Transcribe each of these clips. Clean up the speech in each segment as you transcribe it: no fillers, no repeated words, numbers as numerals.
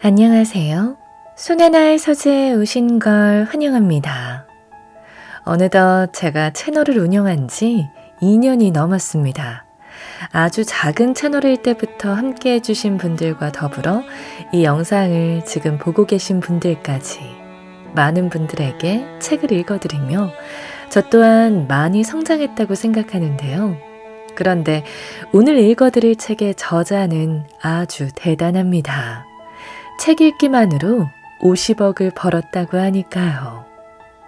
안녕하세요. 손하나의 서재에 오신 걸 환영합니다. 어느덧 제가 채널을 운영한 지 2년이 넘었습니다. 아주 작은 채널일 때부터 함께 해주신 분들과 더불어 이 영상을 지금 보고 계신 분들까지 많은 분들에게 책을 읽어드리며 저 또한 많이 성장했다고 생각하는데요. 그런데 오늘 읽어드릴 책의 저자는 아주 대단합니다. 책 읽기만으로 50억을 벌었다고 하니까요.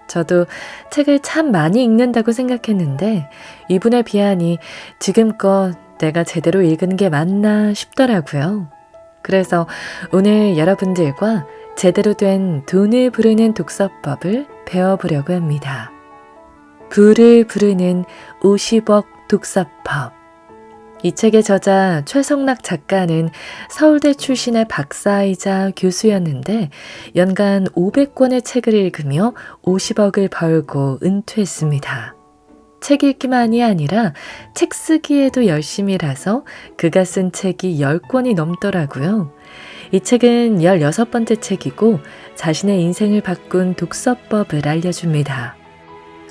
저도 책을 참 많이 읽는다고 생각했는데 이분에 비하니 지금껏 내가 제대로 읽은 게 맞나 싶더라고요. 그래서 오늘 여러분들과 제대로 된 돈을 부르는 독서법을 배워보려고 합니다. 부를 부르는 50억 독서법. 이 책의 저자 최성락 작가는 서울대 출신의 박사이자 교수였는데 연간 500권의 책을 읽으며 50억을 벌고 은퇴했습니다. 책 읽기만이 아니라 책 쓰기에도 열심히라서 그가 쓴 책이 10권이 넘더라고요. 이 책은 16번째 책이고 자신의 인생을 바꾼 독서법을 알려줍니다.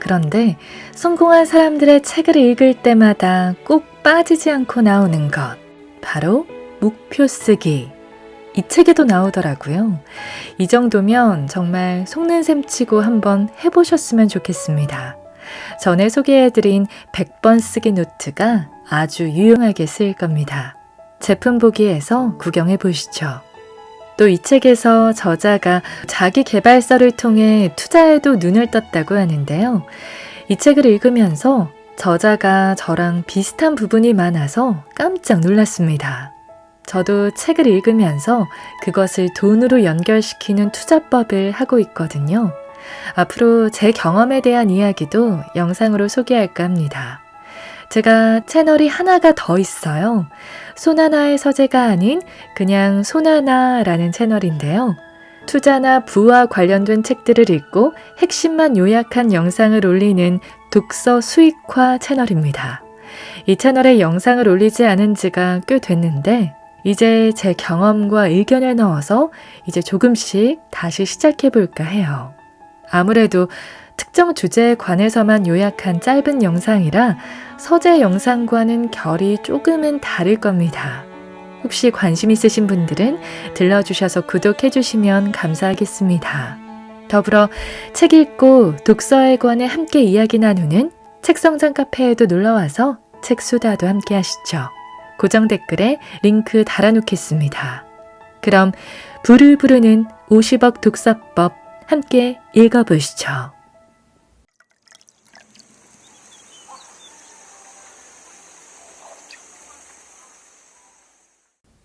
그런데 성공한 사람들의 책을 읽을 때마다 꼭 빠지지 않고 나오는 것, 바로 목표 쓰기. 이 책에도 나오더라고요. 이 정도면 정말 속는 셈 치고 한번 해보셨으면 좋겠습니다. 전에 소개해드린 100번 쓰기 노트가 아주 유용하게 쓰일 겁니다. 제품 보기에서 구경해 보시죠. 또 이 책에서 저자가 자기 개발서를 통해 투자에도 눈을 떴다고 하는데요. 이 책을 읽으면서 저자가 저랑 비슷한 부분이 많아서 깜짝 놀랐습니다. 저도 책을 읽으면서 그것을 돈으로 연결시키는 투자법을 하고 있거든요. 앞으로 제 경험에 대한 이야기도 영상으로 소개할까 합니다. 제가 채널이 하나가 더 있어요. 손하나의 서재가 아닌 그냥 손하나라는 채널인데요. 투자나 부와 관련된 책들을 읽고 핵심만 요약한 영상을 올리는 독서 수익화 채널입니다. 이 채널에 영상을 올리지 않은 지가 꽤 됐는데 이제 제 경험과 의견을 넣어서 이제 조금씩 다시 시작해볼까 해요. 아무래도 특정 주제에 관해서만 요약한 짧은 영상이라 서재 영상과는 결이 조금은 다를 겁니다. 혹시 관심 있으신 분들은 들러주셔서 구독해주시면 감사하겠습니다. 더불어 책 읽고 독서에 관해 함께 이야기 나누는 책성장 카페에도 놀러와서 책 수다도 함께 하시죠. 고정 댓글에 링크 달아놓겠습니다. 그럼 부를 부르는 50억 독서법 함께 읽어보시죠.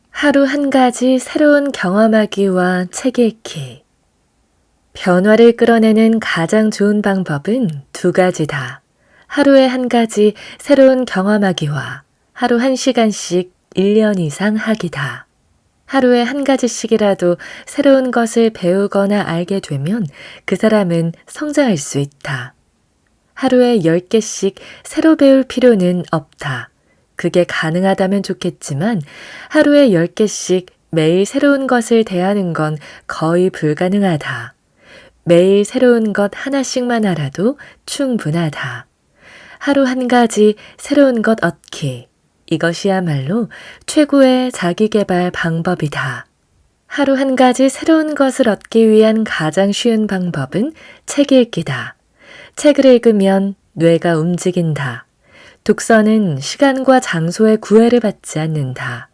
하루 한 가지 새로운 경험하기와 책 읽기. 변화를 끌어내는 가장 좋은 방법은 두 가지다. 하루에 한 가지 새로운 경험하기와 하루 1시간씩 1년 이상 하기다. 하루에 한 가지씩이라도 새로운 것을 배우거나 알게 되면 그 사람은 성장할 수 있다. 하루에 10개씩 새로 배울 필요는 없다. 그게 가능하다면 좋겠지만 하루에 10개씩 매일 새로운 것을 대하는 건 거의 불가능하다. 매일 새로운 것 하나씩만 알아도 충분하다. 하루 한 가지 새로운 것 얻기. 이것이야말로 최고의 자기계발 방법이다. 하루 한 가지 새로운 것을 얻기 위한 가장 쉬운 방법은 책 읽기다. 책을 읽으면 뇌가 움직인다. 독서는 시간과 장소의 구애를 받지 않는다.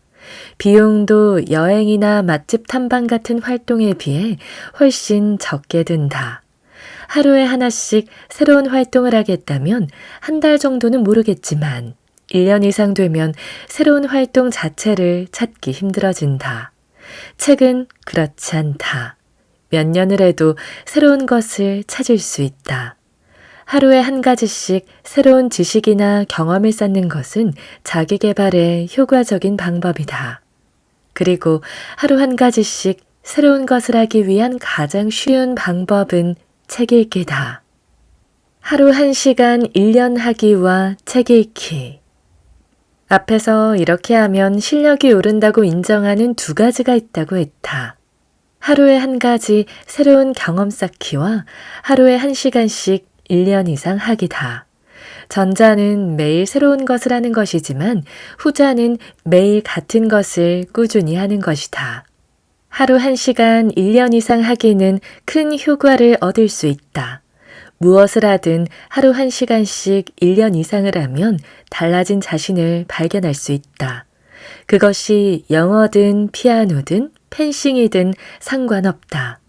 비용도 여행이나 맛집 탐방 같은 활동에 비해 훨씬 적게 든다. 하루에 하나씩 새로운 활동을 하겠다면 한 달 정도는 모르겠지만 1년 이상 되면 새로운 활동 자체를 찾기 힘들어진다. 책은 그렇지 않다. 몇 년을 해도 새로운 것을 찾을 수 있다. 하루에 한 가지씩 새로운 지식이나 경험을 쌓는 것은 자기 개발에 효과적인 방법이다. 그리고 하루 한 가지씩 새로운 것을 하기 위한 가장 쉬운 방법은 책 읽기다. 하루 1시간 1년 하기와 책 읽기. 앞에서 이렇게 하면 실력이 오른다고 인정하는 두 가지가 있다고 했다. 하루에 한 가지 새로운 경험 쌓기와 하루에 1시간씩 1년 이상 하기다. 전자는 매일 새로운 것을 하는 것이지만 후자는 매일 같은 것을 꾸준히 하는 것이다. 하루 1시간 1년 이상 하기는 큰 효과를 얻을 수 있다. 무엇을 하든 하루 1시간씩 1년 이상을 하면 달라진 자신을 발견할 수 있다. 그것이 영어든 피아노든 펜싱이든 상관없다.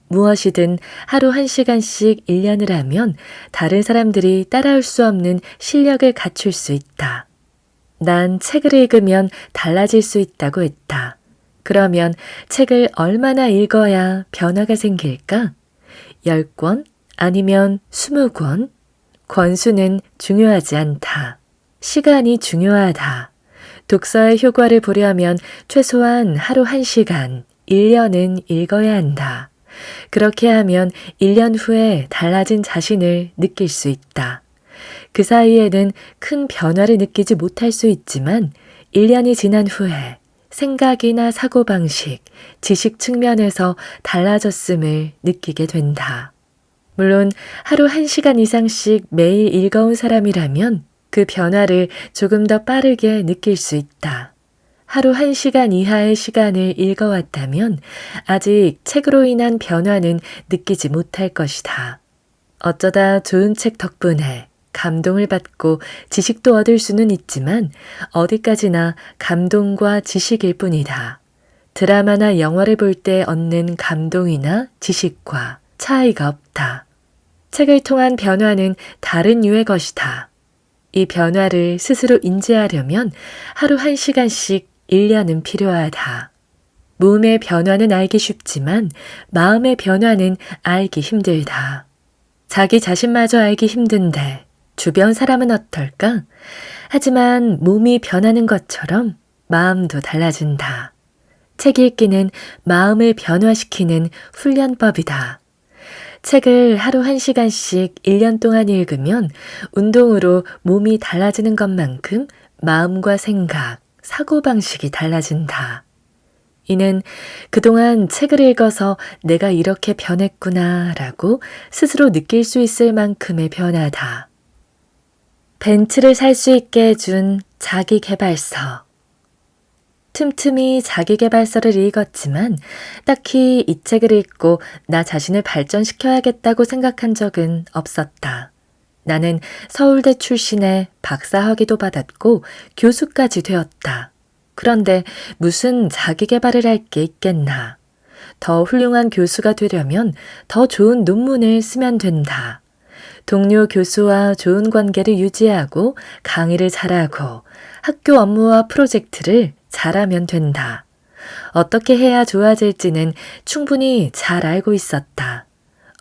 무엇이든 하루 1시간씩 1년을 하면 다른 사람들이 따라올 수 없는 실력을 갖출 수 있다. 난 책을 읽으면 달라질 수 있다고 했다. 그러면 책을 얼마나 읽어야 변화가 생길까? 10권? 아니면 20권? 권수는 중요하지 않다. 시간이 중요하다. 독서의 효과를 보려면 최소한 하루 1시간, 1년은 읽어야 한다. 그렇게 하면 1년 후에 달라진 자신을 느낄 수 있다. 그 사이에는 큰 변화를 느끼지 못할 수 있지만 1년이 지난 후에 생각이나 사고방식, 지식 측면에서 달라졌음을 느끼게 된다. 물론 하루 1시간 이상씩 매일 읽어온 사람이라면 그 변화를 조금 더 빠르게 느낄 수 있다. 하루 1시간 이하의 시간을 읽어왔다면 아직 책으로 인한 변화는 느끼지 못할 것이다. 어쩌다 좋은 책 덕분에 감동을 받고 지식도 얻을 수는 있지만 어디까지나 감동과 지식일 뿐이다. 드라마나 영화를 볼 때 얻는 감동이나 지식과 차이가 없다. 책을 통한 변화는 다른 유의 것이다. 이 변화를 스스로 인지하려면 하루 1시간씩 1년은 필요하다. 몸의 변화는 알기 쉽지만 마음의 변화는 알기 힘들다. 자기 자신마저 알기 힘든데 주변 사람은 어떨까? 하지만 몸이 변하는 것처럼 마음도 달라진다. 책 읽기는 마음을 변화시키는 훈련법이다. 책을 하루 1시간씩 1년 동안 읽으면 운동으로 몸이 달라지는 것만큼 마음과 생각, 사고방식이 달라진다. 이는 그동안 책을 읽어서 내가 이렇게 변했구나 라고 스스로 느낄 수 있을 만큼의 변화다. 벤츠를 살 수 있게 해준 자기계발서. 틈틈이 자기계발서를 읽었지만 딱히 이 책을 읽고 나 자신을 발전시켜야겠다고 생각한 적은 없었다. 나는 서울대 출신의 박사학위도 받았고 교수까지 되었다. 그런데 무슨 자기계발을 할 게 있겠나. 더 훌륭한 교수가 되려면 더 좋은 논문을 쓰면 된다. 동료 교수와 좋은 관계를 유지하고 강의를 잘하고 학교 업무와 프로젝트를 잘하면 된다. 어떻게 해야 좋아질지는 충분히 잘 알고 있었다.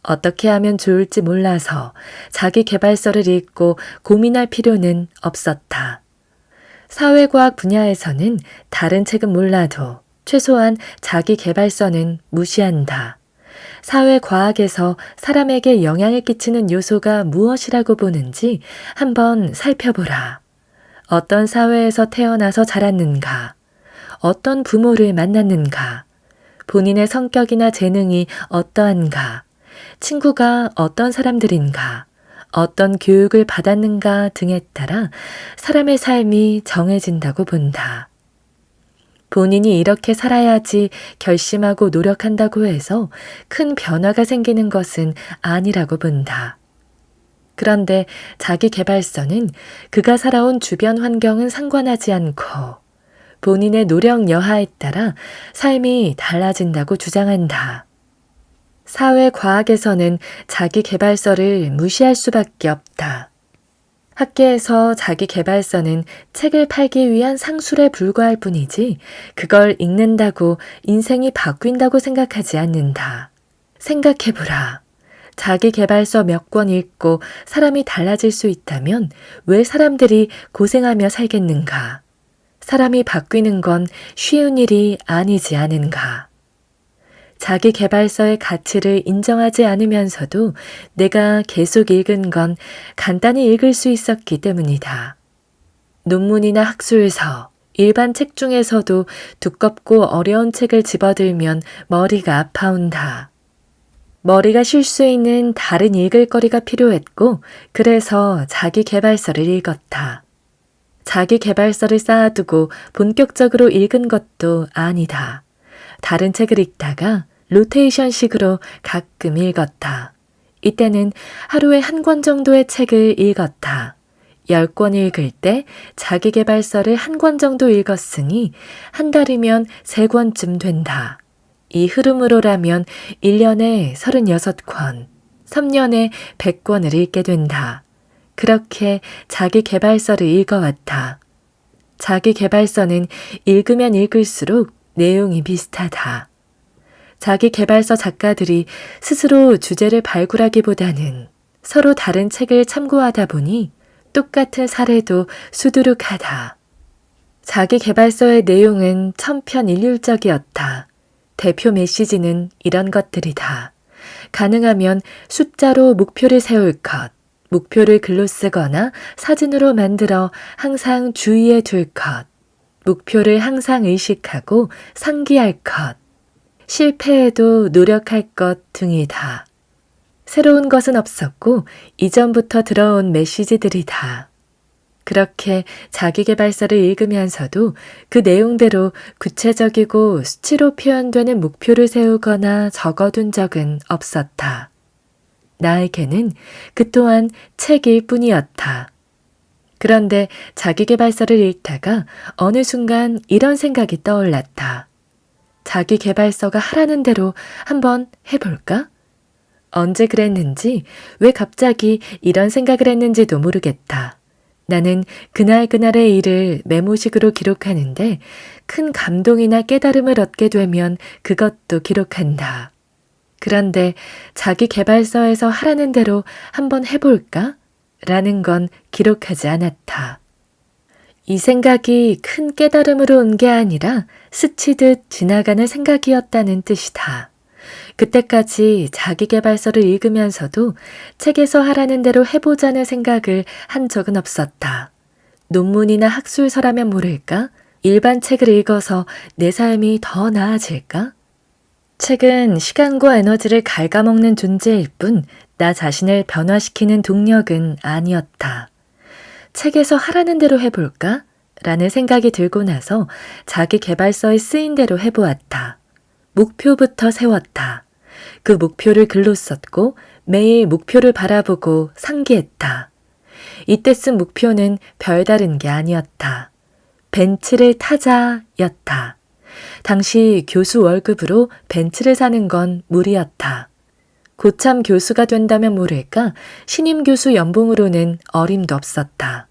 어떻게 하면 좋을지 몰라서 자기계발서를 읽고 고민할 필요는 없었다. 사회과학 분야에서는 다른 책은 몰라도 최소한 자기계발서는 무시한다. 사회과학에서 사람에게 영향을 끼치는 요소가 무엇이라고 보는지 한번 살펴보라. 어떤 사회에서 태어나서 자랐는가? 어떤 부모를 만났는가? 본인의 성격이나 재능이 어떠한가? 친구가 어떤 사람들인가? 어떤 교육을 받았는가 등에 따라 사람의 삶이 정해진다고 본다. 본인이 이렇게 살아야지 결심하고 노력한다고 해서 큰 변화가 생기는 것은 아니라고 본다. 그런데 자기계발서는 그가 살아온 주변 환경은 상관하지 않고 본인의 노력 여하에 따라 삶이 달라진다고 주장한다. 사회과학에서는 자기계발서를 무시할 수밖에 없다. 학계에서 자기계발서는 책을 팔기 위한 상술에 불과할 뿐이지 그걸 읽는다고 인생이 바뀐다고 생각하지 않는다. 생각해보라. 자기계발서 몇 권 읽고 사람이 달라질 수 있다면 왜 사람들이 고생하며 살겠는가? 사람이 바뀌는 건 쉬운 일이 아니지 않은가? 자기계발서의 가치를 인정하지 않으면서도 내가 계속 읽은 건 간단히 읽을 수 있었기 때문이다. 논문이나 학술서, 일반 책 중에서도 두껍고 어려운 책을 집어들면 머리가 아파온다. 머리가 쉴 수 있는 다른 읽을 거리가 필요했고, 그래서 자기계발서를 읽었다. 자기계발서를 쌓아두고 본격적으로 읽은 것도 아니다. 다른 책을 읽다가 로테이션식으로 가끔 읽었다. 이때는 하루에 한 권 정도의 책을 읽었다. 10권 읽을 때 자기계발서를 한 권 정도 읽었으니 한 달이면 3권쯤 된다. 이 흐름으로라면 1년에 36권, 3년에 100권을 읽게 된다. 그렇게 자기계발서를 읽어왔다. 자기계발서는 읽으면 읽을수록 내용이 비슷하다. 자기계발서 작가들이 스스로 주제를 발굴하기보다는 서로 다른 책을 참고하다 보니 똑같은 사례도 수두룩하다. 자기계발서의 내용은 천편일률적이었다. 대표 메시지는 이런 것들이다. 가능하면 숫자로 목표를 세울 것, 목표를 글로 쓰거나 사진으로 만들어 항상 주의에 둘 것, 목표를 항상 의식하고 상기할 것, 실패해도 노력할 것 등이다. 새로운 것은 없었고 이전부터 들어온 메시지들이다. 그렇게 자기계발서를 읽으면서도 그 내용대로 구체적이고 수치로 표현되는 목표를 세우거나 적어둔 적은 없었다. 나에게는 그 또한 책일 뿐이었다. 그런데 자기계발서를 읽다가 어느 순간 이런 생각이 떠올랐다. 자기계발서가 하라는 대로 한번 해볼까? 언제 그랬는지, 왜 갑자기 이런 생각을 했는지도 모르겠다. 나는 그날그날의 일을 메모식으로 기록하는데 큰 감동이나 깨달음을 얻게 되면 그것도 기록한다. 그런데 자기계발서에서 하라는 대로 한번 해볼까? 라는 건 기록하지 않았다. 이 생각이 큰 깨달음으로 온 게 아니라 스치듯 지나가는 생각이었다는 뜻이다. 그때까지 자기계발서를 읽으면서도 책에서 하라는 대로 해보자는 생각을 한 적은 없었다. 논문이나 학술서라면 모를까? 일반 책을 읽어서 내 삶이 더 나아질까? 책은 시간과 에너지를 갉아먹는 존재일 뿐 나 자신을 변화시키는 동력은 아니었다. 책에서 하라는 대로 해볼까? 라는 생각이 들고 나서 자기계발서에 쓰인 대로 해보았다. 목표부터 세웠다. 그 목표를 글로 썼고 매일 목표를 바라보고 상기했다. 이때 쓴 목표는 별다른 게 아니었다. 벤츠를 타자였다. 당시 교수 월급으로 벤츠를 사는 건 무리였다. 고참 교수가 된다면 모를까 신임 교수 연봉으로는 어림도 없었다.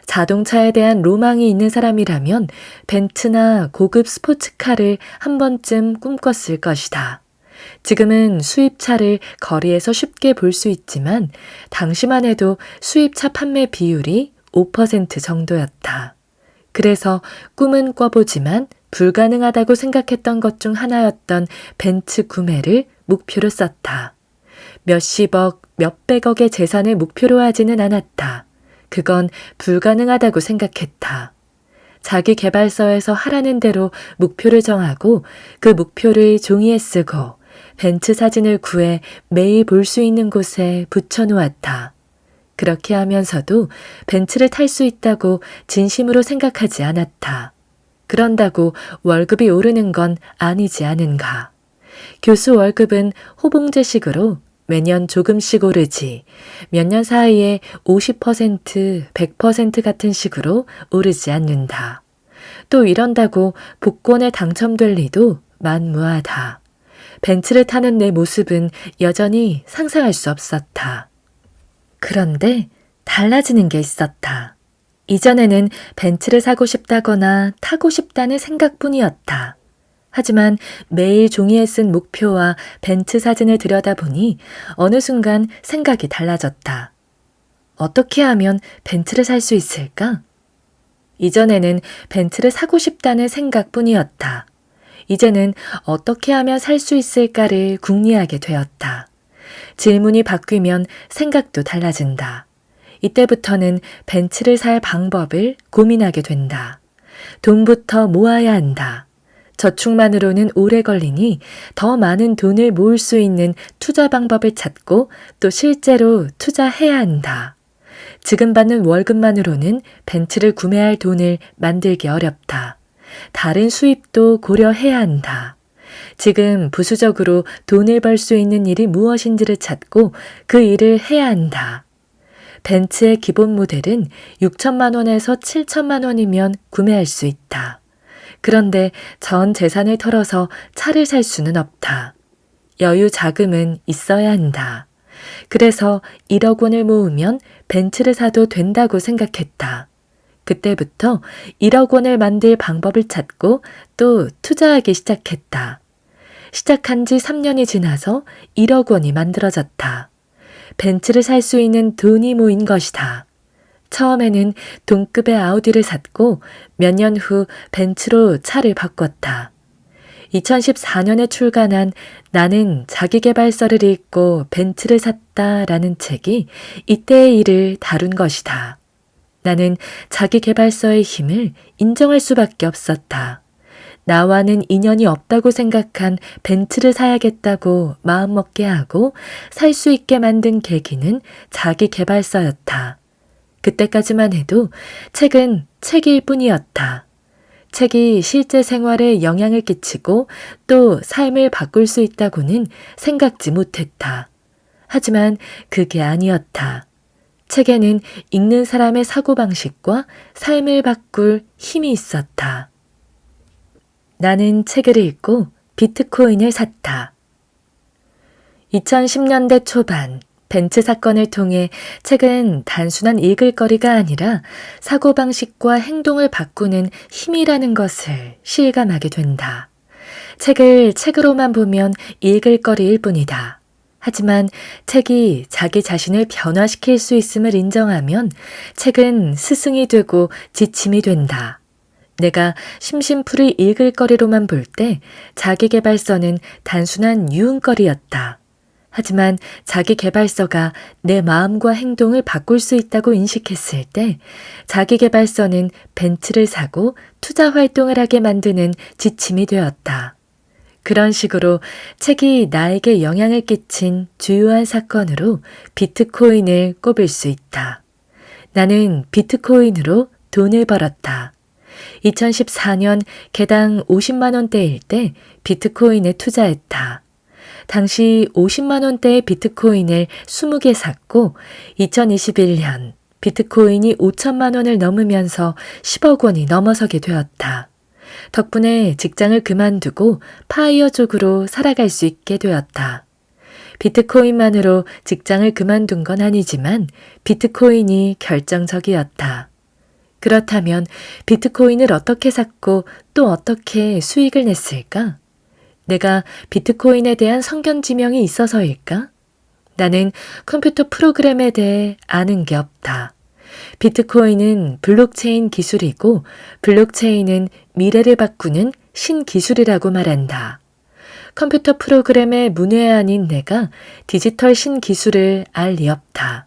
자동차에 대한 로망이 있는 사람이라면 벤츠나 고급 스포츠카를 한 번쯤 꿈꿨을 것이다. 지금은 수입차를 거리에서 쉽게 볼 수 있지만 당시만 해도 수입차 판매 비율이 5% 정도였다. 그래서 꿈은 꿔보지만 불가능하다고 생각했던 것 중 하나였던 벤츠 구매를 목표로 썼다. 몇십억, 몇백억의 재산을 목표로 하지는 않았다. 그건 불가능하다고 생각했다. 자기계발서에서 하라는 대로 목표를 정하고 그 목표를 종이에 쓰고 벤츠 사진을 구해 매일 볼 수 있는 곳에 붙여놓았다. 그렇게 하면서도 벤츠를 탈 수 있다고 진심으로 생각하지 않았다. 그런다고 월급이 오르는 건 아니지 않은가. 교수 월급은 호봉제식으로 매년 조금씩 오르지 몇 년 사이에 50%, 100% 같은 식으로 오르지 않는다. 또 이런다고 복권에 당첨될 리도 만무하다. 벤츠를 타는 내 모습은 여전히 상상할 수 없었다. 그런데 달라지는 게 있었다. 이전에는 벤츠를 사고 싶다거나 타고 싶다는 생각뿐이었다. 하지만 매일 종이에 쓴 목표와 벤츠 사진을 들여다보니 어느 순간 생각이 달라졌다. 어떻게 하면 벤츠를 살 수 있을까? 이전에는 벤츠를 사고 싶다는 생각뿐이었다. 이제는 어떻게 하면 살 수 있을까를 궁리하게 되었다. 질문이 바뀌면 생각도 달라진다. 이때부터는 벤츠를 살 방법을 고민하게 된다. 돈부터 모아야 한다. 저축만으로는 오래 걸리니 더 많은 돈을 모을 수 있는 투자 방법을 찾고 또 실제로 투자해야 한다. 지금 받는 월급만으로는 벤츠를 구매할 돈을 만들기 어렵다. 다른 수입도 고려해야 한다. 지금 부수적으로 돈을 벌 수 있는 일이 무엇인지를 찾고 그 일을 해야 한다. 벤츠의 기본 모델은 6천만 원에서 7천만 원이면 구매할 수 있다. 그런데 전 재산을 털어서 차를 살 수는 없다. 여유 자금은 있어야 한다. 그래서 1억 원을 모으면 벤츠를 사도 된다고 생각했다. 그때부터 1억 원을 만들 방법을 찾고 또 투자하기 시작했다. 시작한 지 3년이 지나서 1억 원이 만들어졌다. 벤츠를 살 수 있는 돈이 모인 것이다. 처음에는 동급의 아우디를 샀고 몇 년 후 벤츠로 차를 바꿨다. 2014년에 출간한 나는 자기계발서를 읽고 벤츠를 샀다라는 책이 이때의 일을 다룬 것이다. 나는 자기계발서의 힘을 인정할 수밖에 없었다. 나와는 인연이 없다고 생각한 벤츠를 사야겠다고 마음먹게 하고 살 수 있게 만든 계기는 자기계발서였다. 그때까지만 해도 책은 책일 뿐이었다. 책이 실제 생활에 영향을 끼치고 또 삶을 바꿀 수 있다고는 생각지 못했다. 하지만 그게 아니었다. 책에는 읽는 사람의 사고방식과 삶을 바꿀 힘이 있었다. 나는 책을 읽고 비트코인을 샀다. 2010년대 초반 벤츠 사건을 통해 책은 단순한 읽을 거리가 아니라 사고방식과 행동을 바꾸는 힘이라는 것을 실감하게 된다. 책을 책으로만 보면 읽을 거리일 뿐이다. 하지만 책이 자기 자신을 변화시킬 수 있음을 인정하면 책은 스승이 되고 지침이 된다. 내가 심심풀이 읽을 거리로만 볼 때 자기계발서는 단순한 유흥거리였다. 하지만 자기계발서가 내 마음과 행동을 바꿀 수 있다고 인식했을 때 자기계발서는 벤츠를 사고 투자 활동을 하게 만드는 지침이 되었다. 그런 식으로 책이 나에게 영향을 끼친 주요한 사건으로 비트코인을 꼽을 수 있다. 나는 비트코인으로 돈을 벌었다. 2014년 개당 50만 원대일 때 비트코인에 투자했다. 당시 50만 원대의 비트코인을 20개 샀고 2021년 비트코인이 5천만 원을 넘으면서 10억 원이 넘어서게 되었다. 덕분에 직장을 그만두고 파이어족으로 살아갈 수 있게 되었다. 비트코인만으로 직장을 그만둔 건 아니지만 비트코인이 결정적이었다. 그렇다면 비트코인을 어떻게 샀고 또 어떻게 수익을 냈을까? 내가 비트코인에 대한 성견 지명이 있어서일까? 나는 컴퓨터 프로그램에 대해 아는 게 없다. 비트코인은 블록체인 기술이고 블록체인은 미래를 바꾸는 신기술이라고 말한다. 컴퓨터 프로그램의 문외한인 내가 디지털 신기술을 알 리 없다.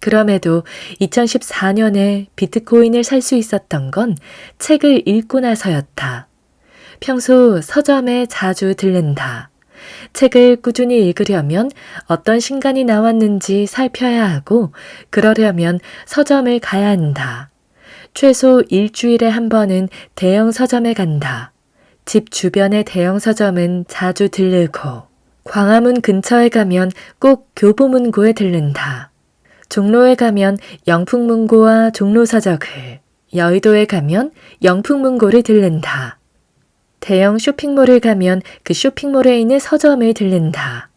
그럼에도 2014년에 비트코인을 살 수 있었던 건 책을 읽고 나서였다. 평소 서점에 자주 들른다. 책을 꾸준히 읽으려면 어떤 신간이 나왔는지 살펴야 하고 그러려면 서점을 가야 한다. 최소 일주일에 한 번은 대형 서점에 간다. 집 주변의 대형 서점은 자주 들르고 광화문 근처에 가면 꼭 교보문고에 들른다. 종로에 가면 영풍문고와 종로서적을, 여의도에 가면 영풍문고를 들른다. 대형 쇼핑몰을 가면 그 쇼핑몰에 있는 서점을 들른다.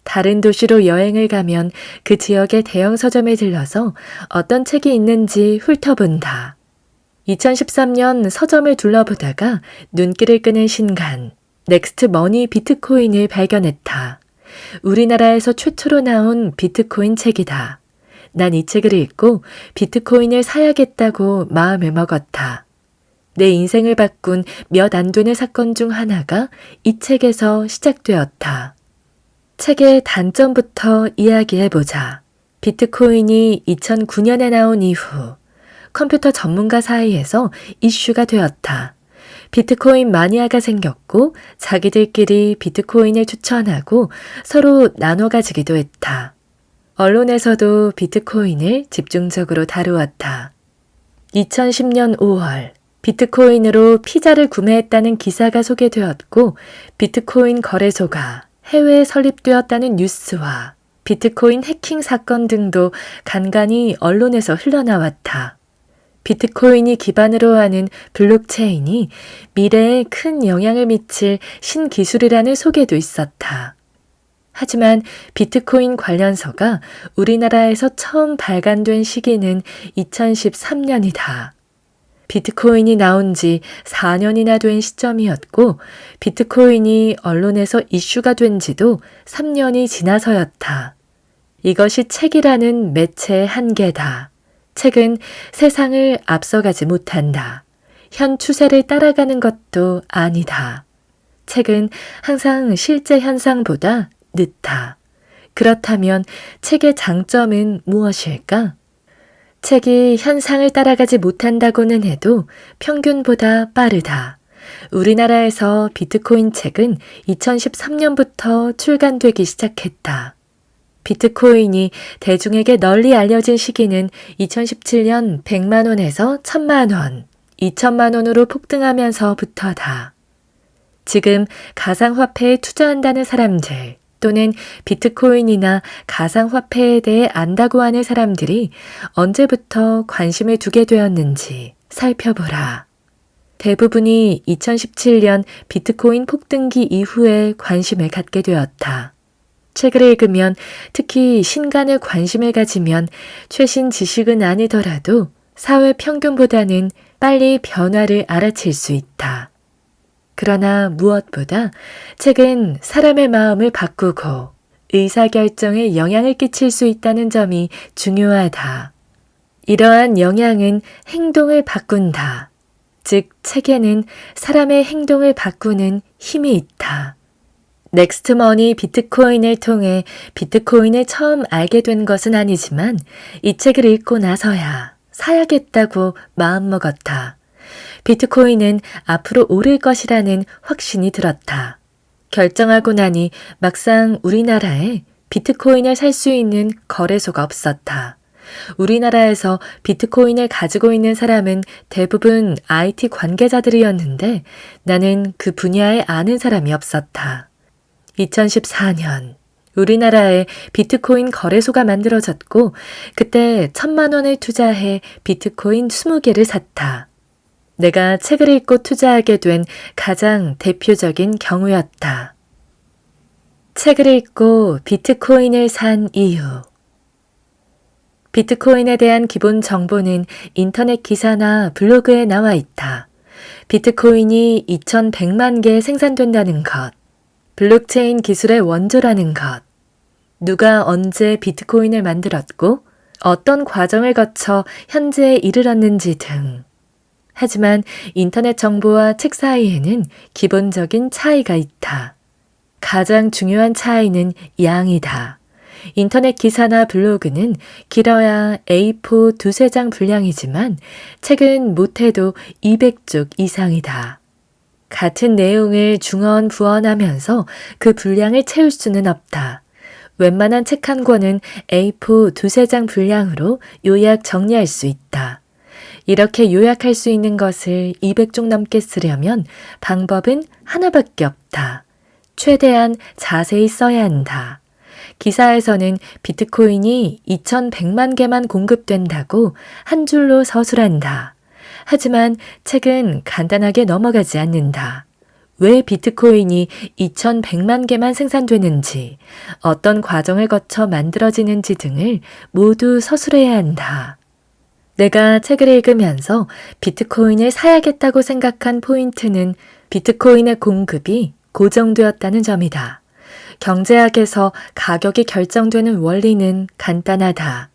다른 도시로 여행을 가면 그 지역의 대형 서점에 들러서 어떤 책이 있는지 훑어본다. 2013년 서점을 둘러보다가 눈길을 끄는 신간, 넥스트 머니 비트코인을 발견했다. 우리나라에서 최초로 나온 비트코인 책이다. 난 이 책을 읽고 비트코인을 사야겠다고 마음을 먹었다. 내 인생을 바꾼 몇 안 되는 사건 중 하나가 이 책에서 시작되었다. 책의 단점부터 이야기해보자. 비트코인이 2009년에 나온 이후 컴퓨터 전문가 사이에서 이슈가 되었다. 비트코인 마니아가 생겼고 자기들끼리 비트코인을 추천하고 서로 나눠 가지기도 했다. 언론에서도 비트코인을 집중적으로 다루었다. 2010년 5월 비트코인으로 피자를 구매했다는 기사가 소개되었고 비트코인 거래소가 해외에 설립되었다는 뉴스와 비트코인 해킹 사건 등도 간간히 언론에서 흘러나왔다. 비트코인이 기반으로 하는 블록체인이 미래에 큰 영향을 미칠 신기술이라는 소개도 있었다. 하지만 비트코인 관련서가 우리나라에서 처음 발간된 시기는 2013년이다. 비트코인이 나온 지 4년이나 된 시점이었고 비트코인이 언론에서 이슈가 된 지도 3년이 지나서였다. 이것이 책이라는 매체의 한계다. 책은 세상을 앞서가지 못한다. 현 추세를 따라가는 것도 아니다. 책은 항상 실제 현상보다 늦다. 그렇다면 책의 장점은 무엇일까? 책이 현상을 따라가지 못한다고는 해도 평균보다 빠르다. 우리나라에서 비트코인 책은 2013년부터 출간되기 시작했다. 비트코인이 대중에게 널리 알려진 시기는 2017년 100만 원에서 1000만 원, 2000만 원으로 폭등하면서부터다. 지금 가상화폐에 투자한다는 사람들 또는 비트코인이나 가상화폐에 대해 안다고 하는 사람들이 언제부터 관심을 두게 되었는지 살펴보라. 대부분이 2017년 비트코인 폭등기 이후에 관심을 갖게 되었다. 책을 읽으면 특히 신간에 관심을 가지면 최신 지식은 아니더라도 사회 평균보다는 빨리 변화를 알아챌 수 있다. 그러나 무엇보다 책은 사람의 마음을 바꾸고 의사결정에 영향을 끼칠 수 있다는 점이 중요하다. 이러한 영향은 행동을 바꾼다. 즉, 책에는 사람의 행동을 바꾸는 힘이 있다. 넥스트머니 비트코인을 통해 비트코인을 처음 알게 된 것은 아니지만 이 책을 읽고 나서야 사야겠다고 마음먹었다. 비트코인은 앞으로 오를 것이라는 확신이 들었다. 결정하고 나니 막상 우리나라에 비트코인을 살 수 있는 거래소가 없었다. 우리나라에서 비트코인을 가지고 있는 사람은 대부분 IT 관계자들이었는데 나는 그 분야에 아는 사람이 없었다. 2014년 우리나라에 비트코인 거래소가 만들어졌고 그때 1000만 원을 투자해 비트코인 20개를 샀다. 내가 책을 읽고 투자하게 된 가장 대표적인 경우였다. 책을 읽고 비트코인을 산 이유. 비트코인에 대한 기본 정보는 인터넷 기사나 블로그에 나와 있다. 비트코인이 2100만 개 생산된다는 것, 블록체인 기술의 원조라는 것, 누가 언제 비트코인을 만들었고 어떤 과정을 거쳐 현재에 이르렀는지 등. 하지만 인터넷 정보와 책 사이에는 기본적인 차이가 있다. 가장 중요한 차이는 양이다. 인터넷 기사나 블로그는 길어야 A4 두세 장 분량이지만 책은 못해도 200쪽 이상이다. 같은 내용을 중언부언하면서 그 분량을 채울 수는 없다. 웬만한 책 한 권은 A4 두세 장 분량으로 요약 정리할 수 있다. 이렇게 요약할 수 있는 것을 200쪽 넘게 쓰려면 방법은 하나밖에 없다. 최대한 자세히 써야 한다. 기사에서는 비트코인이 2100만 개만 공급된다고 한 줄로 서술한다. 하지만 책은 간단하게 넘어가지 않는다. 왜 비트코인이 2100만 개만 생산되는지, 어떤 과정을 거쳐 만들어지는지 등을 모두 서술해야 한다. 내가 책을 읽으면서 비트코인을 사야겠다고 생각한 포인트는 비트코인의 공급이 고정되었다는 점이다. 경제학에서 가격이 결정되는 원리는 간단하다.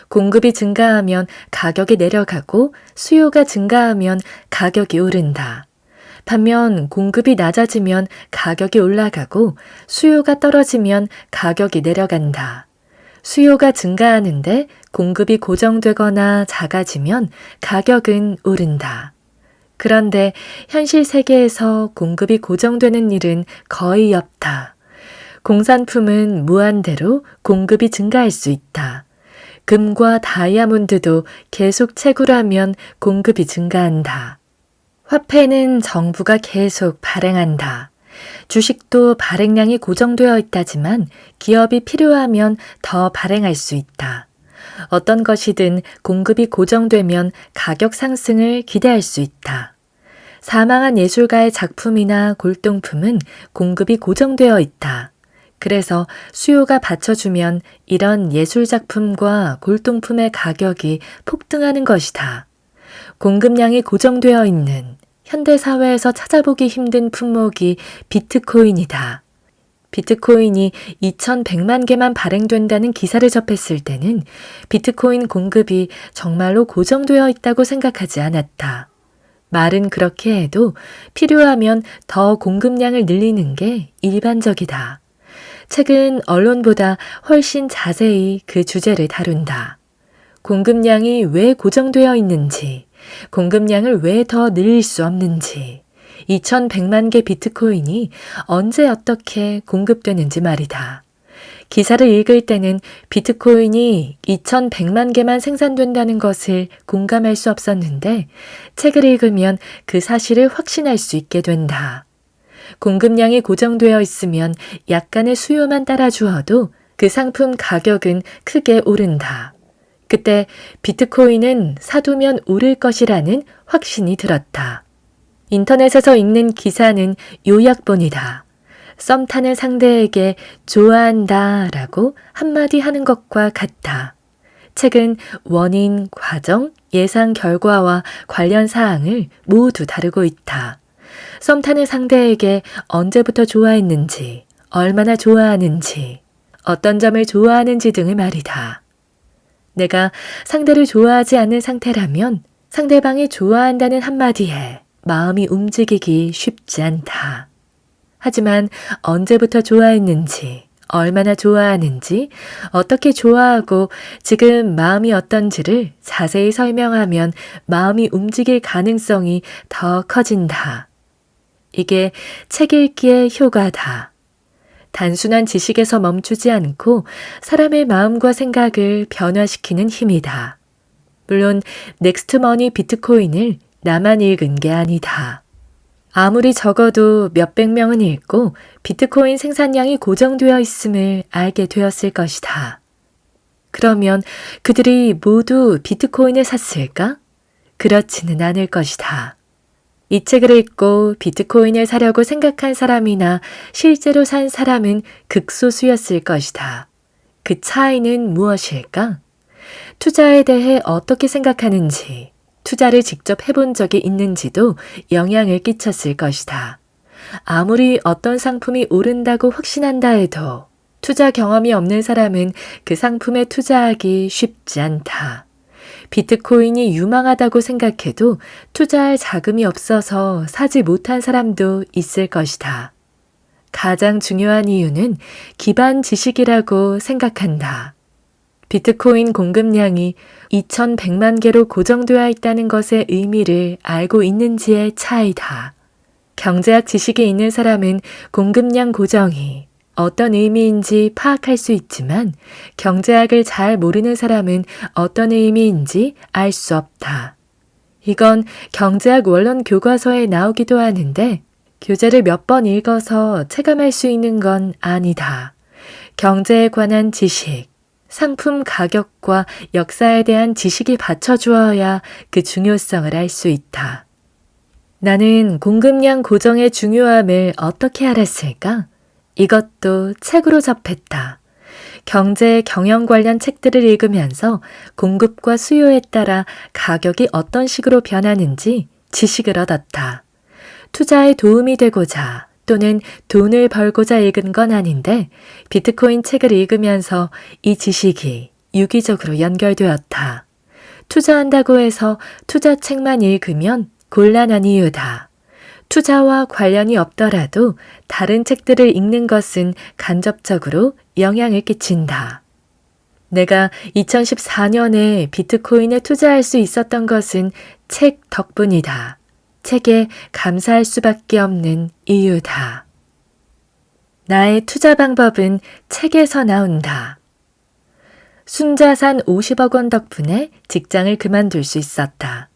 공급이 증가하면 가격이 내려가고 수요가 증가하면 가격이 오른다. 반면 공급이 낮아지면 가격이 올라가고 수요가 떨어지면 가격이 내려간다. 수요가 증가하는데 공급이 고정되거나 작아지면 가격은 오른다. 그런데 현실 세계에서 공급이 고정되는 일은 거의 없다. 공산품은 무한대로 공급이 증가할 수 있다. 금과 다이아몬드도 계속 채굴하면 공급이 증가한다. 화폐는 정부가 계속 발행한다. 주식도 발행량이 고정되어 있다지만 기업이 필요하면 더 발행할 수 있다. 어떤 것이든 공급이 고정되면 가격 상승을 기대할 수 있다. 사망한 예술가의 작품이나 골동품은 공급이 고정되어 있다. 그래서 수요가 받쳐주면 이런 예술작품과 골동품의 가격이 폭등하는 것이다. 공급량이 고정되어 있는 현대사회에서 찾아보기 힘든 품목이 비트코인이다. 비트코인이 2100만 개만 발행된다는 기사를 접했을 때는 비트코인 공급이 정말로 고정되어 있다고 생각하지 않았다. 말은 그렇게 해도 필요하면 더 공급량을 늘리는 게 일반적이다. 책은 언론보다 훨씬 자세히 그 주제를 다룬다. 공급량이 왜 고정되어 있는지, 공급량을 왜 더 늘릴 수 없는지, 2100만 개 비트코인이 언제 어떻게 공급되는지 말이다. 기사를 읽을 때는 비트코인이 2100만 개만 생산된다는 것을 공감할 수 없었는데 책을 읽으면 그 사실을 확신할 수 있게 된다. 공급량이 고정되어 있으면 약간의 수요만 따라주어도 그 상품 가격은 크게 오른다. 그때 비트코인은 사두면 오를 것이라는 확신이 들었다. 인터넷에서 읽는 기사는 요약본이다. 썸 타는 상대에게 좋아한다 라고 한마디 하는 것과 같다. 책은 원인, 과정, 예상 결과와 관련 사항을 모두 다루고 있다. 썸 타는 상대에게 언제부터 좋아했는지, 얼마나 좋아하는지, 어떤 점을 좋아하는지 등을 말이다. 내가 상대를 좋아하지 않는 상태라면 상대방이 좋아한다는 한마디에 마음이 움직이기 쉽지 않다. 하지만 언제부터 좋아했는지, 얼마나 좋아하는지, 어떻게 좋아하고 지금 마음이 어떤지를 자세히 설명하면 마음이 움직일 가능성이 더 커진다. 이게 책 읽기의 효과다. 단순한 지식에서 멈추지 않고 사람의 마음과 생각을 변화시키는 힘이다. 물론 넥스트머니 비트코인을 나만 읽은 게 아니다. 아무리 적어도 몇백 명은 읽고 비트코인 생산량이 고정되어 있음을 알게 되었을 것이다. 그러면 그들이 모두 비트코인을 샀을까? 그렇지는 않을 것이다. 이 책을 읽고 비트코인을 사려고 생각한 사람이나 실제로 산 사람은 극소수였을 것이다. 그 차이는 무엇일까? 투자에 대해 어떻게 생각하는지, 투자를 직접 해본 적이 있는지도 영향을 끼쳤을 것이다. 아무리 어떤 상품이 오른다고 확신한다 해도 투자 경험이 없는 사람은 그 상품에 투자하기 쉽지 않다. 비트코인이 유망하다고 생각해도 투자할 자금이 없어서 사지 못한 사람도 있을 것이다. 가장 중요한 이유는 기반 지식이라고 생각한다. 비트코인 공급량이 2100만 개로 고정되어 있다는 것의 의미를 알고 있는지의 차이다. 경제학 지식이 있는 사람은 공급량 고정이 어떤 의미인지 파악할 수 있지만 경제학을 잘 모르는 사람은 어떤 의미인지 알 수 없다. 이건 경제학 원론 교과서에 나오기도 하는데 교재를 몇 번 읽어서 체감할 수 있는 건 아니다. 경제에 관한 지식, 상품 가격과 역사에 대한 지식이 받쳐주어야 그 중요성을 알 수 있다. 나는 공급량 고정의 중요함을 어떻게 알았을까? 이것도 책으로 접했다. 경제, 경영 관련 책들을 읽으면서 공급과 수요에 따라 가격이 어떤 식으로 변하는지 지식을 얻었다. 투자에 도움이 되고자 또는 돈을 벌고자 읽은 건 아닌데 비트코인 책을 읽으면서 이 지식이 유기적으로 연결되었다. 투자한다고 해서 투자책만 읽으면 곤란한 이유다. 투자와 관련이 없더라도 다른 책들을 읽는 것은 간접적으로 영향을 끼친다. 내가 2014년에 비트코인에 투자할 수 있었던 것은 책 덕분이다. 책에 감사할 수밖에 없는 이유다. 나의 투자 방법은 책에서 나온다. 순자산 50억 원 덕분에 직장을 그만둘 수 있었다.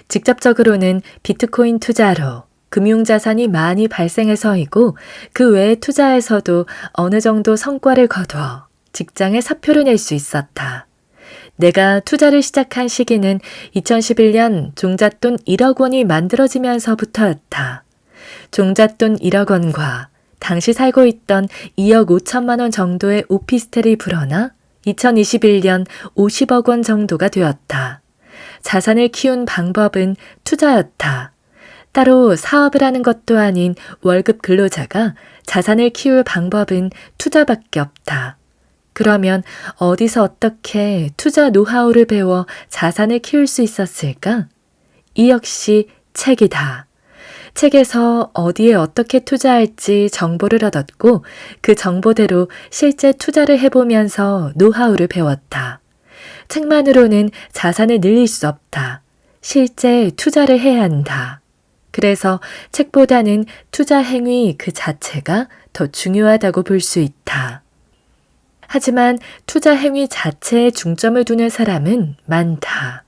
직접적으로는 비트코인 투자로 금융자산이 많이 발생해서이고 그 외의 투자에서도 어느 정도 성과를 거두어 직장에 사표를 낼 수 있었다. 내가 투자를 시작한 시기는 2011년 종잣돈 1억 원이 만들어지면서부터였다. 종잣돈 1억 원과 당시 살고 있던 2억 5천만 원 정도의 오피스텔이 불어나 2021년 50억 원 정도가 되었다. 자산을 키운 방법은 투자였다. 따로 사업을 하는 것도 아닌 월급 근로자가 자산을 키울 방법은 투자밖에 없다. 그러면 어디서 어떻게 투자 노하우를 배워 자산을 키울 수 있었을까? 이 역시 책이다. 책에서 어디에 어떻게 투자할지 정보를 얻었고 그 정보대로 실제 투자를 해보면서 노하우를 배웠다. 책만으로는 자산을 늘릴 수 없다. 실제 투자를 해야 한다. 그래서 책보다는 투자 행위 그 자체가 더 중요하다고 볼 수 있다. 하지만 투자 행위 자체에 중점을 두는 사람은 많다.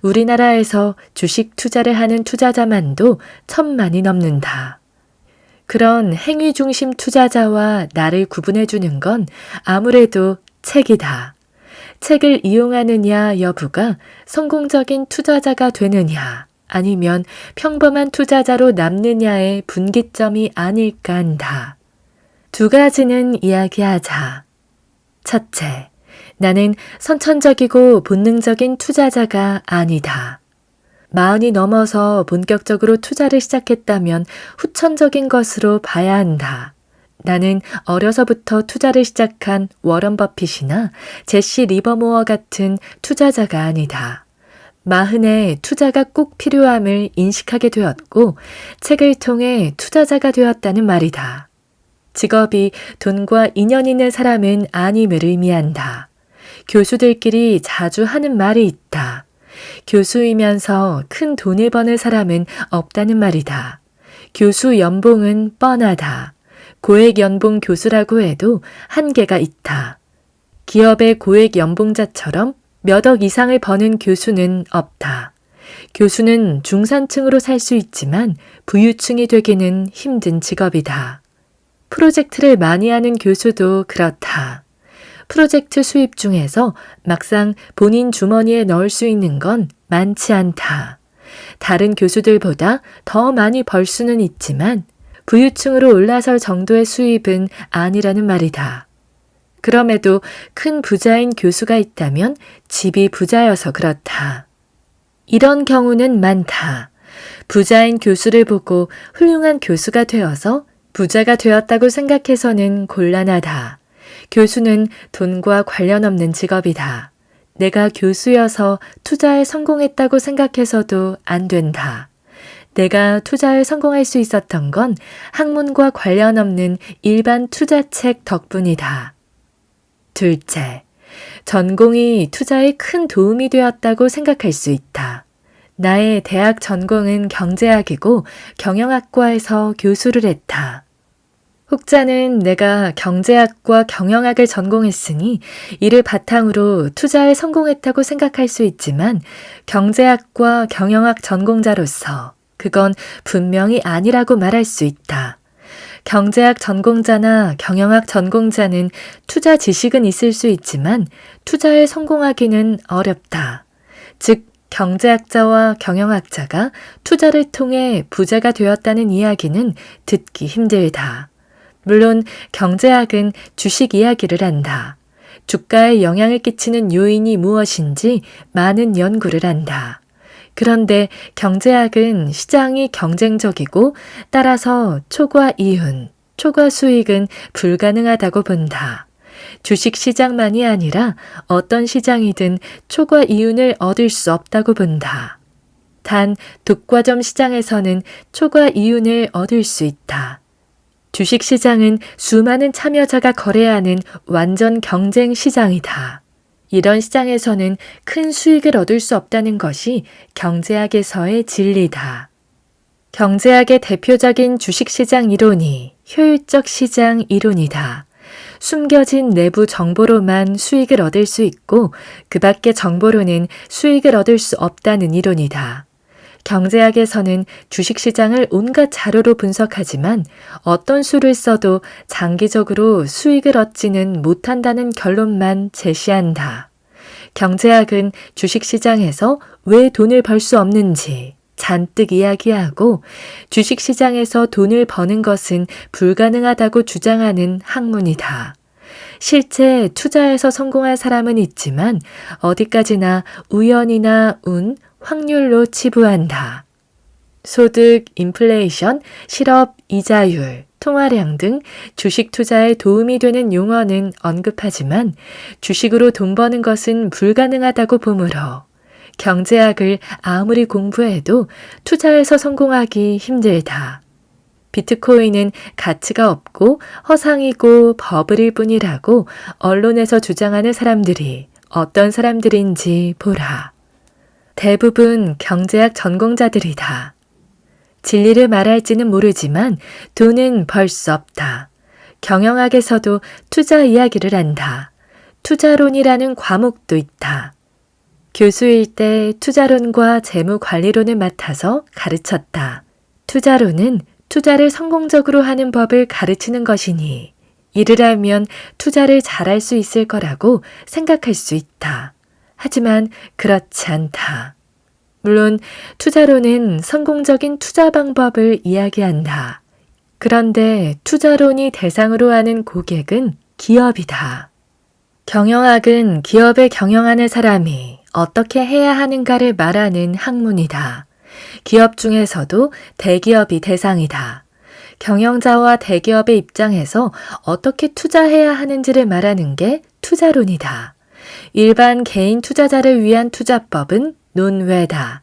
우리나라에서 주식 투자를 하는 투자자만도 1,000만이 넘는다. 그런 행위 중심 투자자와 나를 구분해 주는 건 아무래도 책이다. 책을 이용하느냐 여부가 성공적인 투자자가 되느냐 아니면 평범한 투자자로 남느냐의 분기점이 아닐까 한다. 두 가지는 이야기하자. 첫째, 나는 선천적이고 본능적인 투자자가 아니다. 40이 넘어서 본격적으로 투자를 시작했다면 후천적인 것으로 봐야 한다. 나는 어려서부터 투자를 시작한 워런 버핏이나 제시 리버모어 같은 투자자가 아니다. 40에 투자가 꼭 필요함을 인식하게 되었고 책을 통해 투자자가 되었다는 말이다. 직업이 돈과 인연 있는 사람은 아님을 의미한다. 교수들끼리 자주 하는 말이 있다. 교수이면서 큰 돈을 버는 사람은 없다는 말이다. 교수 연봉은 뻔하다. 고액 연봉 교수라고 해도 한계가 있다. 기업의 고액 연봉자처럼 몇 억 이상을 버는 교수는 없다. 교수는 중산층으로 살 수 있지만 부유층이 되기는 힘든 직업이다. 프로젝트를 많이 하는 교수도 그렇다. 프로젝트 수입 중에서 막상 본인 주머니에 넣을 수 있는 건 많지 않다. 다른 교수들보다 더 많이 벌 수는 있지만 부유층으로 올라설 정도의 수입은 아니라는 말이다. 그럼에도 큰 부자인 교수가 있다면 집이 부자여서 그렇다. 이런 경우는 많다. 부자인 교수를 보고 훌륭한 교수가 되어서 부자가 되었다고 생각해서는 곤란하다. 교수는 돈과 관련 없는 직업이다. 내가 교수여서 투자에 성공했다고 생각해서도 안 된다. 내가 투자에 성공할 수 있었던 건 학문과 관련 없는 일반 투자책 덕분이다. 둘째, 전공이 투자에 큰 도움이 되었다고 생각할 수 있다. 나의 대학 전공은 경제학이고 경영학과에서 교수를 했다. 혹자는 내가 경제학과 경영학을 전공했으니 이를 바탕으로 투자에 성공했다고 생각할 수 있지만 경제학과 경영학 전공자로서 그건 분명히 아니라고 말할 수 있다. 경제학 전공자나 경영학 전공자는 투자 지식은 있을 수 있지만 투자에 성공하기는 어렵다. 즉, 경제학자와 경영학자가 투자를 통해 부자가 되었다는 이야기는 듣기 힘들다. 물론 경제학은 주식 이야기를 한다. 주가에 영향을 끼치는 요인이 무엇인지 많은 연구를 한다. 그런데 경제학은 시장이 경쟁적이고 따라서 초과 이윤, 초과 수익은 불가능하다고 본다. 주식시장만이 아니라 어떤 시장이든 초과 이윤을 얻을 수 없다고 본다. 단 독과점 시장에서는 초과 이윤을 얻을 수 있다. 주식시장은 수많은 참여자가 거래하는 완전 경쟁 시장이다. 이런 시장에서는 큰 수익을 얻을 수 없다는 것이 경제학에서의 진리다. 경제학의 대표적인 주식시장 이론이 효율적 시장 이론이다. 숨겨진 내부 정보로만 수익을 얻을 수 있고 그 밖의 정보로는 수익을 얻을 수 없다는 이론이다. 경제학에서는 주식시장을 온갖 자료로 분석하지만 어떤 수를 써도 장기적으로 수익을 얻지는 못한다는 결론만 제시한다. 경제학은 주식시장에서 왜 돈을 벌 수 없는지 잔뜩 이야기하고 주식시장에서 돈을 버는 것은 불가능하다고 주장하는 학문이다. 실제 투자에서 성공한 사람은 있지만 어디까지나 우연이나 운, 확률로 치부한다. 소득, 인플레이션, 실업, 이자율, 통화량 등 주식 투자에 도움이 되는 용어는 언급하지만 주식으로 돈 버는 것은 불가능하다고 보므로 경제학을 아무리 공부해도 투자에서 성공하기 힘들다. 비트코인은 가치가 없고 허상이고 버블일 뿐이라고 언론에서 주장하는 사람들이 어떤 사람들인지 보라. 대부분 경제학 전공자들이다. 진리를 말할지는 모르지만 돈은 벌 수 없다. 경영학에서도 투자 이야기를 한다. 투자론이라는 과목도 있다. 교수일 때 투자론과 재무관리론을 맡아서 가르쳤다. 투자론은 투자를 성공적으로 하는 법을 가르치는 것이니 이를 알면 투자를 잘할 수 있을 거라고 생각할 수 있다. 하지만 그렇지 않다. 물론 투자론은 성공적인 투자 방법을 이야기한다. 그런데 투자론이 대상으로 하는 고객은 기업이다. 경영학은 기업을 경영하는 사람이 어떻게 해야 하는가를 말하는 학문이다. 기업 중에서도 대기업이 대상이다. 경영자와 대기업의 입장에서 어떻게 투자해야 하는지를 말하는 게 투자론이다. 일반 개인 투자자를 위한 투자법은 논외다.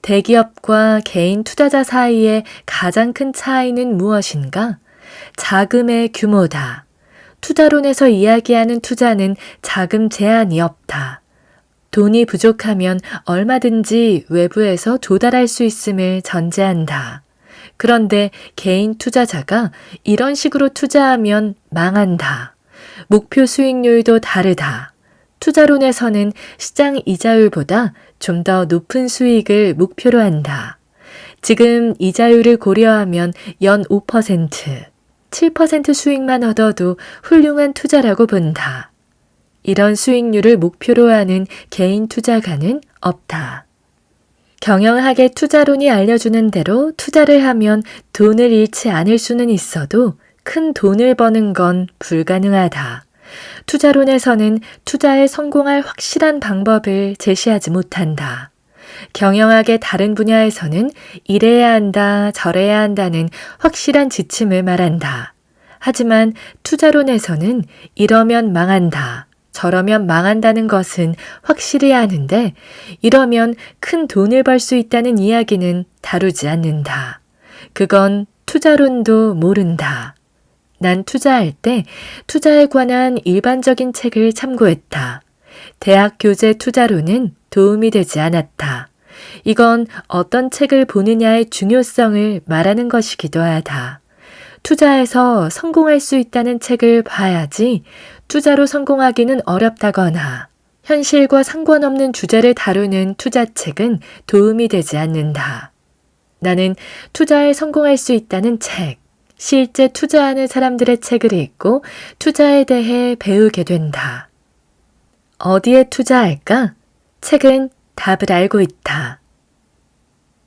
대기업과 개인 투자자 사이의 가장 큰 차이는 무엇인가? 자금의 규모다. 투자론에서 이야기하는 투자는 자금 제한이 없다. 돈이 부족하면 얼마든지 외부에서 조달할 수 있음을 전제한다. 그런데 개인 투자자가 이런 식으로 투자하면 망한다. 목표 수익률도 다르다. 투자론에서는 시장 이자율보다 좀 더 높은 수익을 목표로 한다. 지금 이자율을 고려하면 연 5%, 7% 수익만 얻어도 훌륭한 투자라고 본다. 이런 수익률을 목표로 하는 개인 투자가는 없다. 경영학의 투자론이 알려주는 대로 투자를 하면 돈을 잃지 않을 수는 있어도 큰 돈을 버는 건 불가능하다. 투자론에서는 투자에 성공할 확실한 방법을 제시하지 못한다. 경영학의 다른 분야에서는 이래야 한다, 저래야 한다는 확실한 지침을 말한다. 하지만 투자론에서는 이러면 망한다, 저러면 망한다는 것은 확실히 아는데 이러면 큰 돈을 벌 수 있다는 이야기는 다루지 않는다. 그건 투자론도 모른다. 난 투자할 때 투자에 관한 일반적인 책을 참고했다. 대학 교재 투자론은 도움이 되지 않았다. 이건 어떤 책을 보느냐의 중요성을 말하는 것이기도 하다. 투자에서 성공할 수 있다는 책을 봐야지 투자로 성공하기는 어렵다거나 현실과 상관없는 주제를 다루는 투자책은 도움이 되지 않는다. 나는 투자에 성공할 수 있다는 책, 실제 투자하는 사람들의 책을 읽고 투자에 대해 배우게 된다. 어디에 투자할까? 책은 답을 알고 있다.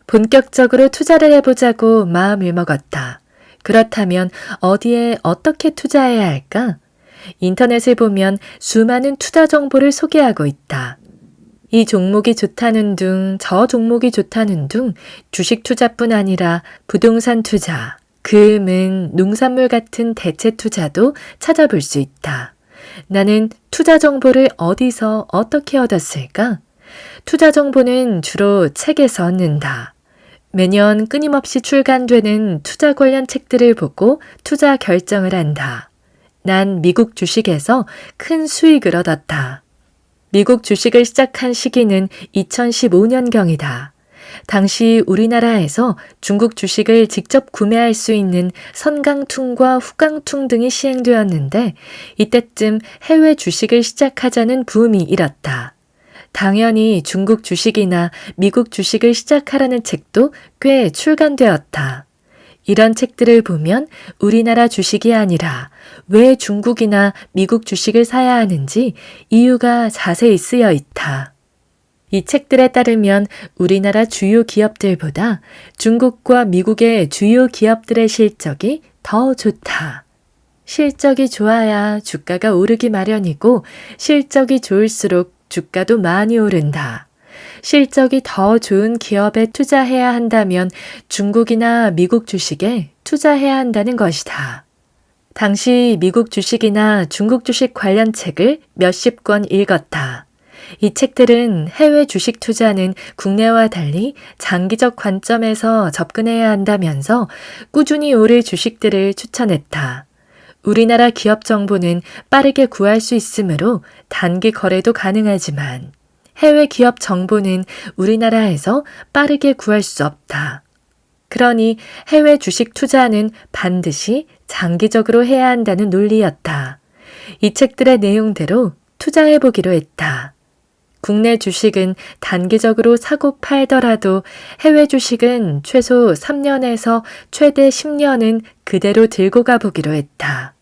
본격적으로 투자를 해보자고 마음을 먹었다. 그렇다면 어디에 어떻게 투자해야 할까? 인터넷을 보면 수많은 투자 정보를 소개하고 있다. 이 종목이 좋다는 둥, 저 종목이 좋다는 둥, 주식 투자뿐 아니라 부동산 투자, 금은, 농산물 같은 대체 투자도 찾아볼 수 있다. 나는 투자 정보를 어디서 어떻게 얻었을까? 투자 정보는 주로 책에서 얻는다. 매년 끊임없이 출간되는 투자 관련 책들을 보고 투자 결정을 한다. 난 미국 주식에서 큰 수익을 얻었다. 미국 주식을 시작한 시기는 2015년경이다. 당시 우리나라에서 중국 주식을 직접 구매할 수 있는 선강퉁과 후강퉁 등이 시행되었는데 이때쯤 해외 주식을 시작하자는 붐이 일었다. 당연히 중국 주식이나 미국 주식을 시작하라는 책도 꽤 출간되었다. 이런 책들을 보면 우리나라 주식이 아니라 왜 중국이나 미국 주식을 사야 하는지 이유가 자세히 쓰여 있다. 이 책들에 따르면 우리나라 주요 기업들보다 중국과 미국의 주요 기업들의 실적이 더 좋다. 실적이 좋아야 주가가 오르기 마련이고 실적이 좋을수록 주가도 많이 오른다. 실적이 더 좋은 기업에 투자해야 한다면 중국이나 미국 주식에 투자해야 한다는 것이다. 당시 미국 주식이나 중국 주식 관련 책을 몇십 권 읽었다. 이 책들은 해외 주식 투자는 국내와 달리 장기적 관점에서 접근해야 한다면서 꾸준히 오를 주식들을 추천했다. 우리나라 기업 정보는 빠르게 구할 수 있으므로 단기 거래도 가능하지만 해외 기업 정보는 우리나라에서 빠르게 구할 수 없다. 그러니 해외 주식 투자는 반드시 장기적으로 해야 한다는 논리였다. 이 책들의 내용대로 투자해보기로 했다. 국내 주식은 단기적으로 사고 팔더라도 해외 주식은 최소 3년에서 최대 10년은 그대로 들고 가보기로 했다.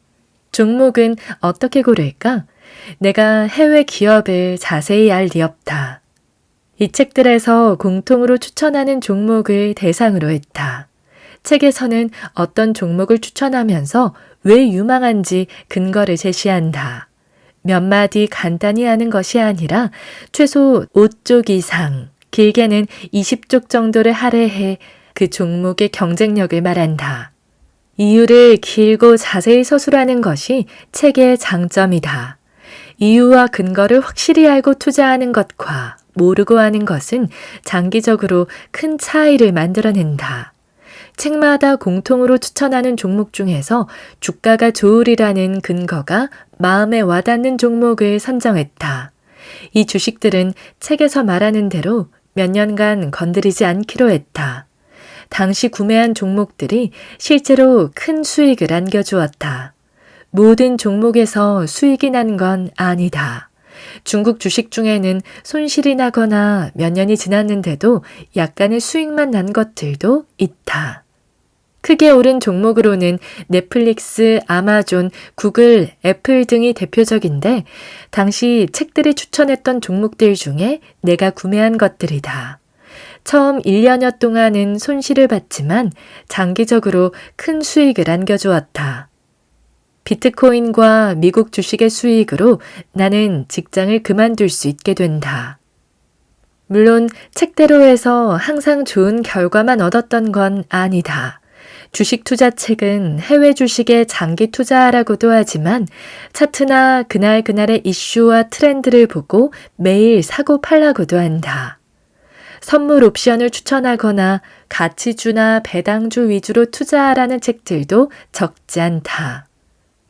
종목은 어떻게 고를까? 내가 해외 기업을 자세히 알 리 없다. 이 책들에서 공통으로 추천하는 종목을 대상으로 했다. 책에서는 어떤 종목을 추천하면서 왜 유망한지 근거를 제시한다. 몇 마디 간단히 하는 것이 아니라 최소 5쪽 이상, 길게는 20쪽 정도를 할애해 그 종목의 경쟁력을 말한다. 이유를 길고 자세히 서술하는 것이 책의 장점이다. 이유와 근거를 확실히 알고 투자하는 것과 모르고 하는 것은 장기적으로 큰 차이를 만들어낸다. 책마다 공통으로 추천하는 종목 중에서 주가가 좋으리라는 근거가 마음에 와닿는 종목을 선정했다. 이 주식들은 책에서 말하는 대로 몇 년간 건드리지 않기로 했다. 당시 구매한 종목들이 실제로 큰 수익을 안겨주었다. 모든 종목에서 수익이 난 건 아니다. 중국 주식 중에는 손실이 나거나 몇 년이 지났는데도 약간의 수익만 난 것들도 있다. 크게 오른 종목으로는 넷플릭스, 아마존, 구글, 애플 등이 대표적인데 당시 책들이 추천했던 종목들 중에 내가 구매한 것들이다. 처음 1년여 동안은 손실을 봤지만 장기적으로 큰 수익을 안겨주었다. 비트코인과 미국 주식의 수익으로 나는 직장을 그만둘 수 있게 된다. 물론 책대로 해서 항상 좋은 결과만 얻었던 건 아니다. 주식 투자 책은 해외 주식에 장기 투자하라고도 하지만 차트나 그날그날의 이슈와 트렌드를 보고 매일 사고 팔라고도 한다. 선물 옵션을 추천하거나 가치주나 배당주 위주로 투자하라는 책들도 적지 않다.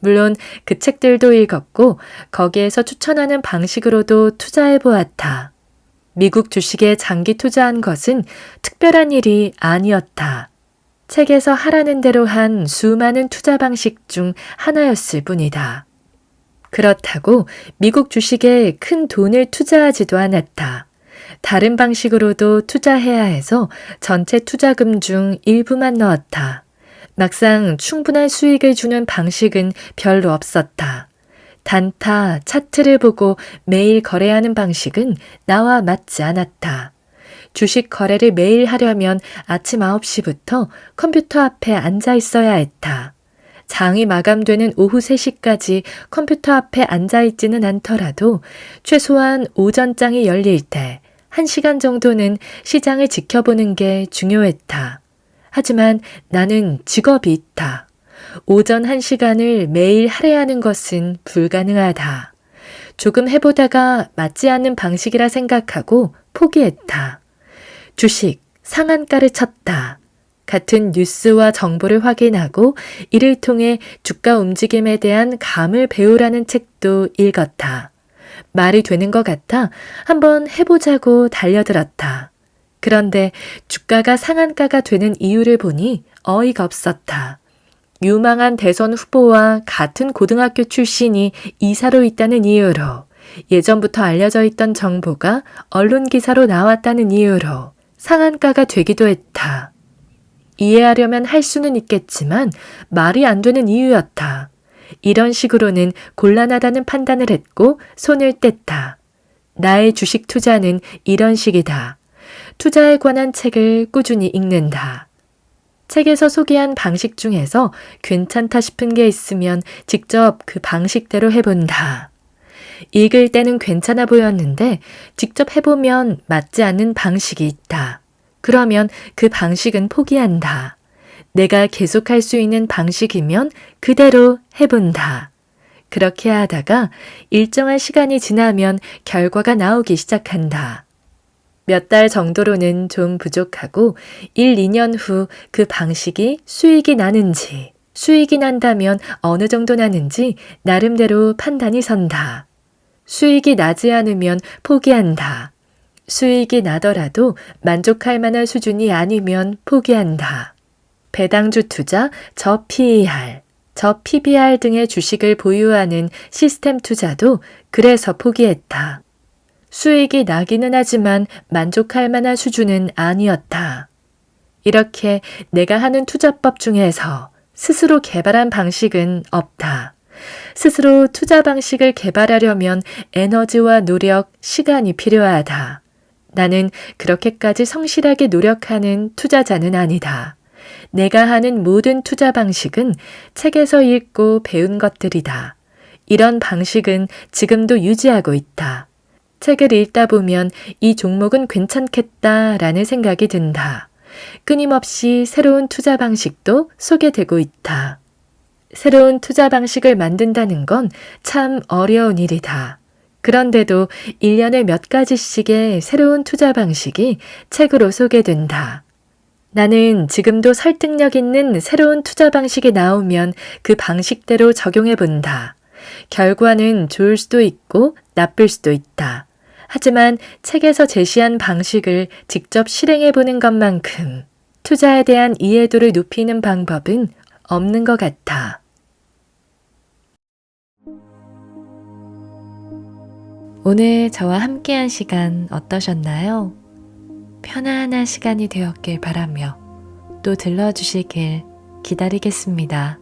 물론 그 책들도 읽었고 거기에서 추천하는 방식으로도 투자해 보았다. 미국 주식에 장기 투자한 것은 특별한 일이 아니었다. 책에서 하라는 대로 한 수많은 투자 방식 중 하나였을 뿐이다. 그렇다고 미국 주식에 큰 돈을 투자하지도 않았다. 다른 방식으로도 투자해야 해서 전체 투자금 중 일부만 넣었다. 막상 충분한 수익을 주는 방식은 별로 없었다. 단타, 차트를 보고 매일 거래하는 방식은 나와 맞지 않았다. 주식 거래를 매일 하려면 아침 9시부터 컴퓨터 앞에 앉아 있어야 했다. 장이 마감되는 오후 3시까지 컴퓨터 앞에 앉아 있지는 않더라도 최소한 오전장이 열릴 때 1시간 정도는 시장을 지켜보는 게 중요했다. 하지만 나는 직업이 있다. 오전 1시간을 매일 할애하는 것은 불가능하다. 조금 해보다가 맞지 않는 방식이라 생각하고 포기했다. 주식, 상한가를 쳤다. 같은 뉴스와 정보를 확인하고 이를 통해 주가 움직임에 대한 감을 배우라는 책도 읽었다. 말이 되는 것 같아 한번 해보자고 달려들었다. 그런데 주가가 상한가가 되는 이유를 보니 어이가 없었다. 유망한 대선 후보와 같은 고등학교 출신이 이사로 있다는 이유로, 예전부터 알려져 있던 정보가 언론 기사로 나왔다는 이유로 상한가가 되기도 했다. 이해하려면 할 수는 있겠지만 말이 안 되는 이유였다. 이런 식으로는 곤란하다는 판단을 했고 손을 뗐다. 나의 주식 투자는 이런 식이다. 투자에 관한 책을 꾸준히 읽는다. 책에서 소개한 방식 중에서 괜찮다 싶은 게 있으면 직접 그 방식대로 해본다. 읽을 때는 괜찮아 보였는데 직접 해보면 맞지 않는 방식이 있다. 그러면 그 방식은 포기한다. 내가 계속할 수 있는 방식이면 그대로 해본다. 그렇게 하다가 일정한 시간이 지나면 결과가 나오기 시작한다. 몇 달 정도로는 좀 부족하고 1, 2년 후 그 방식이 수익이 나는지, 수익이 난다면 어느 정도 나는지 나름대로 판단이 선다. 수익이 나지 않으면 포기한다. 수익이 나더라도 만족할 만한 수준이 아니면 포기한다. 배당주 투자, 저PER, 저PBR 등의 주식을 보유하는 시스템 투자도 그래서 포기했다. 수익이 나기는 하지만 만족할 만한 수준은 아니었다. 이렇게 내가 하는 투자법 중에서 스스로 개발한 방식은 없다. 스스로 투자 방식을 개발하려면 에너지와 노력, 시간이 필요하다. 나는 그렇게까지 성실하게 노력하는 투자자는 아니다. 내가 하는 모든 투자 방식은 책에서 읽고 배운 것들이다. 이런 방식은 지금도 유지하고 있다. 책을 읽다 보면 이 종목은 괜찮겠다라는 생각이 든다. 끊임없이 새로운 투자 방식도 소개되고 있다. 새로운 투자 방식을 만든다는 건 참 어려운 일이다. 그런데도 1년에 몇 가지씩의 새로운 투자 방식이 책으로 소개된다. 나는 지금도 설득력 있는 새로운 투자 방식이 나오면 그 방식대로 적용해 본다. 결과는 좋을 수도 있고 나쁠 수도 있다. 하지만 책에서 제시한 방식을 직접 실행해 보는 것만큼 투자에 대한 이해도를 높이는 방법은 없는 것 같아. 오늘 저와 함께한 시간 어떠셨나요? 편안한 시간이 되었길 바라며 또 들러주시길 기다리겠습니다.